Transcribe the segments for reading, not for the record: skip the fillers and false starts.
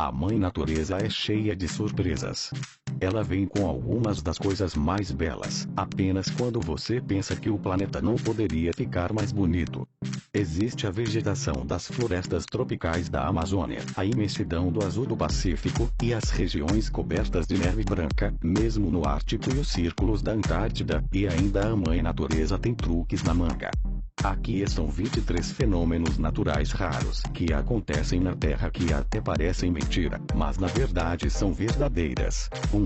A mãe natureza é cheia de surpresas. Ela vem com algumas das coisas mais belas, apenas quando você pensa que o planeta não poderia ficar mais bonito. Existe a vegetação das florestas tropicais da Amazônia, a imensidão do azul do Pacífico, e as regiões cobertas de neve branca, mesmo no Ártico e os círculos da Antártida, e ainda a mãe natureza tem truques na manga. Aqui estão 23 fenômenos naturais raros que acontecem na Terra que até parecem mentira, mas na verdade são verdadeiras. 1.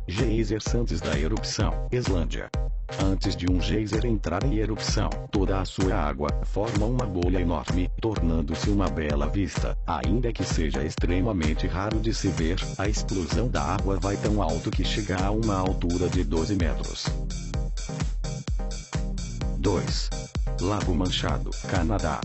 Geysers antes da erupção, Islândia. Antes de um geyser entrar em erupção, toda a sua água forma uma bolha enorme, tornando-se uma bela vista. Ainda que seja extremamente raro de se ver, a explosão da água vai tão alto que chega a uma altura de 12 metros. 2. Lago Manchado, Canadá.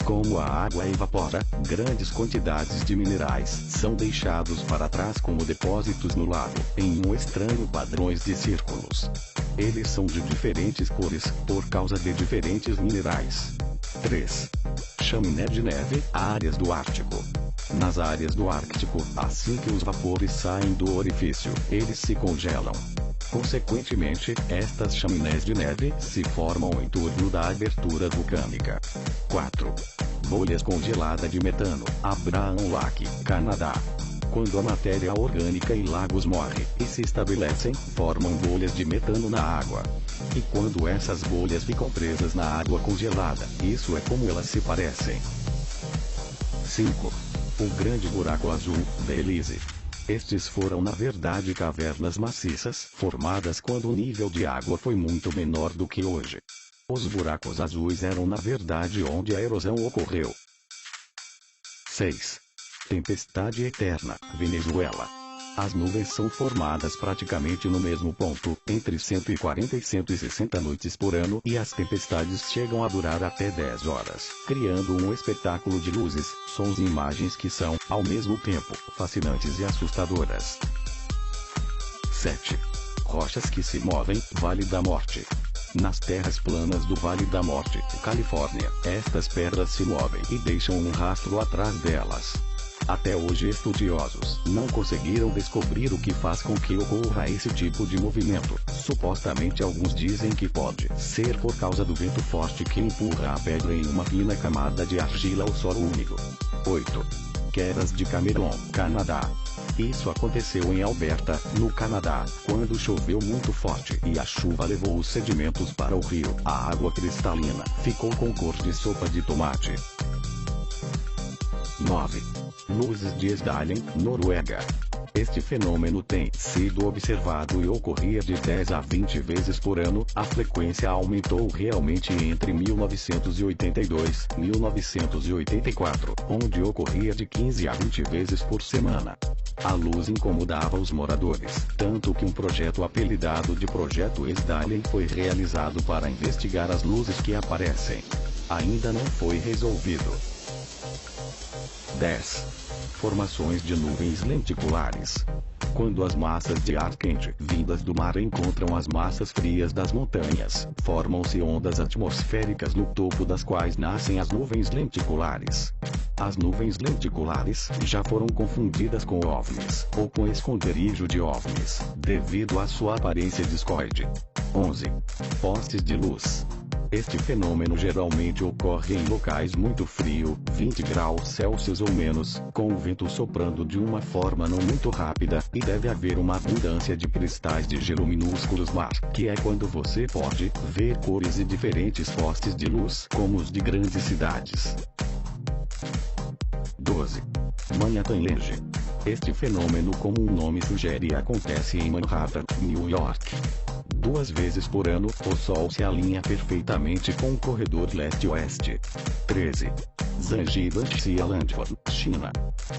Como a água evapora, grandes quantidades de minerais são deixados para trás como depósitos no lago, em um estranho padrões de círculos. Eles são de diferentes cores, por causa de diferentes minerais. 3. Chaminé de neve, áreas do Ártico. Nas áreas do Ártico, assim que os vapores saem do orifício, eles se congelam. Consequentemente, estas chaminés de neve se formam em torno da abertura vulcânica. 4. Bolhas congeladas de metano, Abraham Lake, Canadá. Quando a matéria orgânica em lagos morre e se estabelecem, formam bolhas de metano na água. E quando essas bolhas ficam presas na água congelada, isso é como elas se parecem. 5. O Grande Buraco Azul, Belize. Estes foram na verdade cavernas maciças, formadas quando o nível de água foi muito menor do que hoje. Os buracos azuis eram na verdade onde a erosão ocorreu. 6. Tempestade Eterna, Venezuela. As nuvens são formadas praticamente no mesmo ponto, entre 140 e 160 noites por ano, e as tempestades chegam a durar até 10 horas, criando um espetáculo de luzes, sons e imagens que são, ao mesmo tempo, fascinantes e assustadoras. 7. Rochas que se movem, Vale da Morte. Nas terras planas do Vale da Morte, Califórnia, estas pedras se movem e deixam um rastro atrás delas. Até hoje estudiosos não conseguiram descobrir o que faz com que ocorra esse tipo de movimento. Supostamente alguns dizem que pode ser por causa do vento forte que empurra a pedra em uma fina camada de argila ou solo úmido. 8. Quedas de Cameron, Canadá. Isso aconteceu em Alberta, no Canadá, quando choveu muito forte e a chuva levou os sedimentos para o rio. A água cristalina ficou com cor de sopa de tomate. 9. Luzes de Esdalen, Noruega. Este fenômeno tem sido observado e ocorria de 10 a 20 vezes por ano. A frequência aumentou realmente entre 1982 e 1984, onde ocorria de 15 a 20 vezes por semana. A luz incomodava os moradores, tanto que um projeto apelidado de Projeto Esdalen foi realizado para investigar as luzes que aparecem. Ainda não foi resolvido. 10. Formações de nuvens lenticulares. Quando as massas de ar quente vindas do mar encontram as massas frias das montanhas, formam-se ondas atmosféricas no topo das quais nascem as nuvens lenticulares. As nuvens lenticulares já foram confundidas com OVNIs, ou com esconderijo de OVNIs, devido à sua aparência discoide. 11. Postes de luz. Este fenômeno geralmente ocorre em locais muito frio, 20 graus Celsius ou menos, com o vento soprando de uma forma não muito rápida, e deve haver uma abundância de cristais de gelo minúsculos mar, que é quando você pode ver cores e diferentes postes de luz, como os de grandes cidades. 12. Manhattan Lenge. Este fenômeno, como o nome sugere, acontece em Manhattan, New York. 2 vezes por ano, o Sol se alinha perfeitamente com o corredor leste-oeste. 13. Zhangjiajie, China.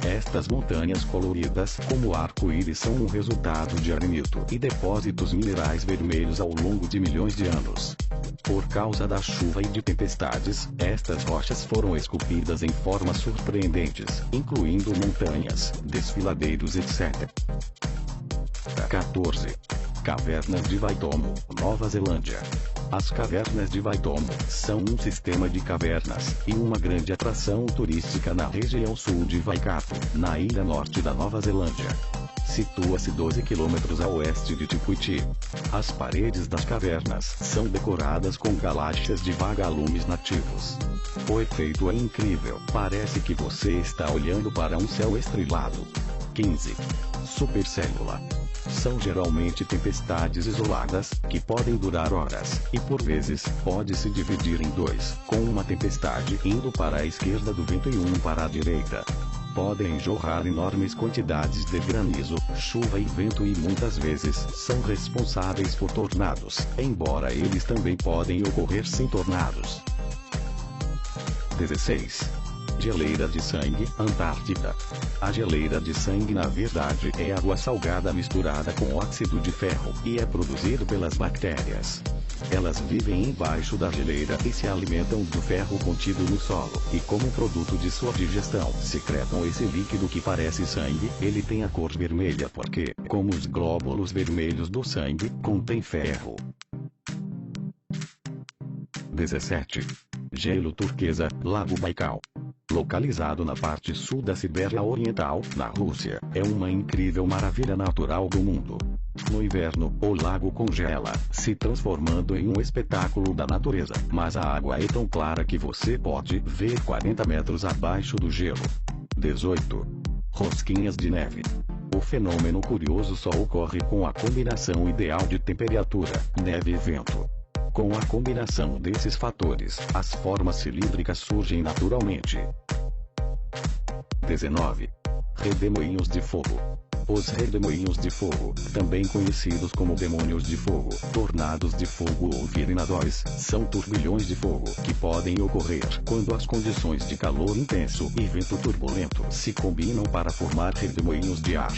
Estas montanhas coloridas, como arco-íris, são um resultado de arenito e depósitos minerais vermelhos ao longo de milhões de anos. Por causa da chuva e de tempestades, estas rochas foram esculpidas em formas surpreendentes, incluindo montanhas, desfiladeiros, etc. 14. Cavernas de Waitomo, Nova Zelândia. As Cavernas de Waitomo são um sistema de cavernas e uma grande atração turística na região sul de Waikato, na ilha norte da Nova Zelândia. Situa-se 12 km a oeste de Tipuiti. As paredes das cavernas são decoradas com galáxias de vagalumes nativos. O efeito é incrível, parece que você está olhando para um céu estrelado. 15. Supercélula. São geralmente tempestades isoladas, que podem durar horas, e por vezes, pode se dividir em dois, com uma tempestade indo para a esquerda do vento e um para a direita. Podem jorrar enormes quantidades de granizo, chuva e vento e muitas vezes, são responsáveis por tornados, embora eles também podem ocorrer sem tornados. 16. Geleira de sangue, Antártida. A geleira de sangue na verdade é água salgada misturada com óxido de ferro, e é produzido pelas bactérias. Elas vivem embaixo da geleira e se alimentam do ferro contido no solo, e como produto de sua digestão, secretam esse líquido que parece sangue. Ele tem a cor vermelha porque, como os glóbulos vermelhos do sangue, contém ferro. 17. Gelo turquesa, Lago Baikal. Localizado na parte sul da Sibéria Oriental, na Rússia, é uma incrível maravilha natural do mundo. No inverno, o lago congela, se transformando em um espetáculo da natureza, mas a água é tão clara que você pode ver 40 metros abaixo do gelo. 18. Rosquinhas de neve. O fenômeno curioso só ocorre com a combinação ideal de temperatura, neve e vento. Com a combinação desses fatores, as formas cilíndricas surgem naturalmente. 19. Redemoinhos de fogo. Os redemoinhos de fogo, também conhecidos como demônios de fogo, tornados de fogo ou virinadores, são turbilhões de fogo que podem ocorrer quando as condições de calor intenso e vento turbulento se combinam para formar redemoinhos de ar.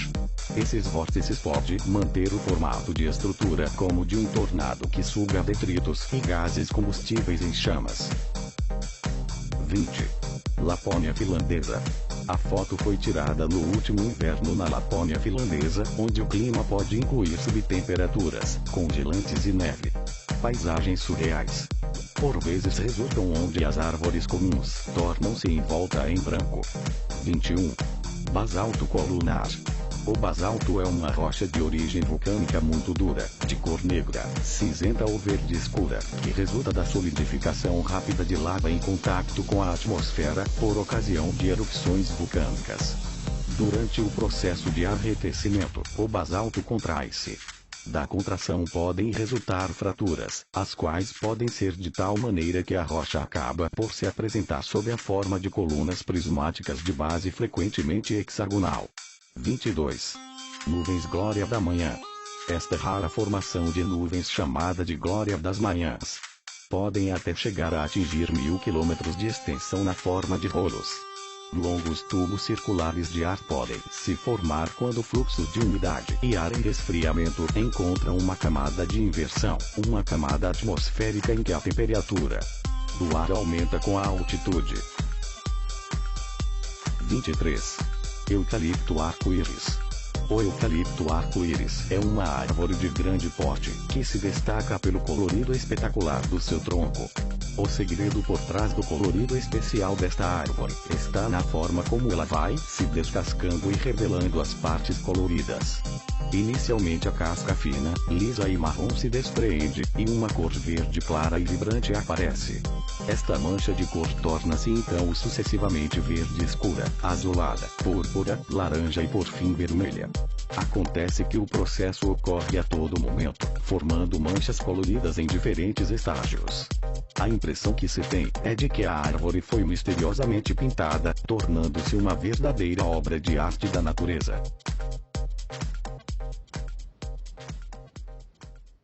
Esses vórtices podem manter o formato de estrutura como de um tornado que suga detritos e gases combustíveis em chamas. 20. Lapônia finlandesa. A foto foi tirada no último inverno na Lapônia finlandesa, onde o clima pode incluir subtemperaturas, congelantes e neve. Paisagens surreais. Por vezes resultam onde as árvores comuns tornam-se em volta em branco. 21. Basalto colunar. O basalto é uma rocha de origem vulcânica muito dura, de cor negra, cinzenta ou verde escura, que resulta da solidificação rápida de lava em contato com a atmosfera, por ocasião de erupções vulcânicas. Durante o processo de arrefecimento, o basalto contrai-se. Da contração podem resultar fraturas, as quais podem ser de tal maneira que a rocha acaba por se apresentar sob a forma de colunas prismáticas de base frequentemente hexagonal. 22. Nuvens Glória da Manhã. Esta rara formação de nuvens chamada de Glória das Manhãs podem até chegar a atingir 1000 km de extensão na forma de rolos. Longos tubos circulares de ar podem se formar quando fluxos de umidade e ar em resfriamento encontram uma camada de inversão, uma camada atmosférica em que a temperatura do ar aumenta com a altitude. 23. Eucalipto arco-íris. O eucalipto arco-íris é uma árvore de grande porte, que se destaca pelo colorido espetacular do seu tronco. O segredo por trás do colorido especial desta árvore está na forma como ela vai se descascando e revelando as partes coloridas. Inicialmente a casca fina, lisa e marrom se despreende, e uma cor verde clara e vibrante aparece. Esta mancha de cor torna-se então sucessivamente verde escura, azulada, púrpura, laranja e por fim vermelha. Acontece que o processo ocorre a todo momento, formando manchas coloridas em diferentes estágios. A impressão que se tem é de que a árvore foi misteriosamente pintada, tornando-se uma verdadeira obra de arte da natureza.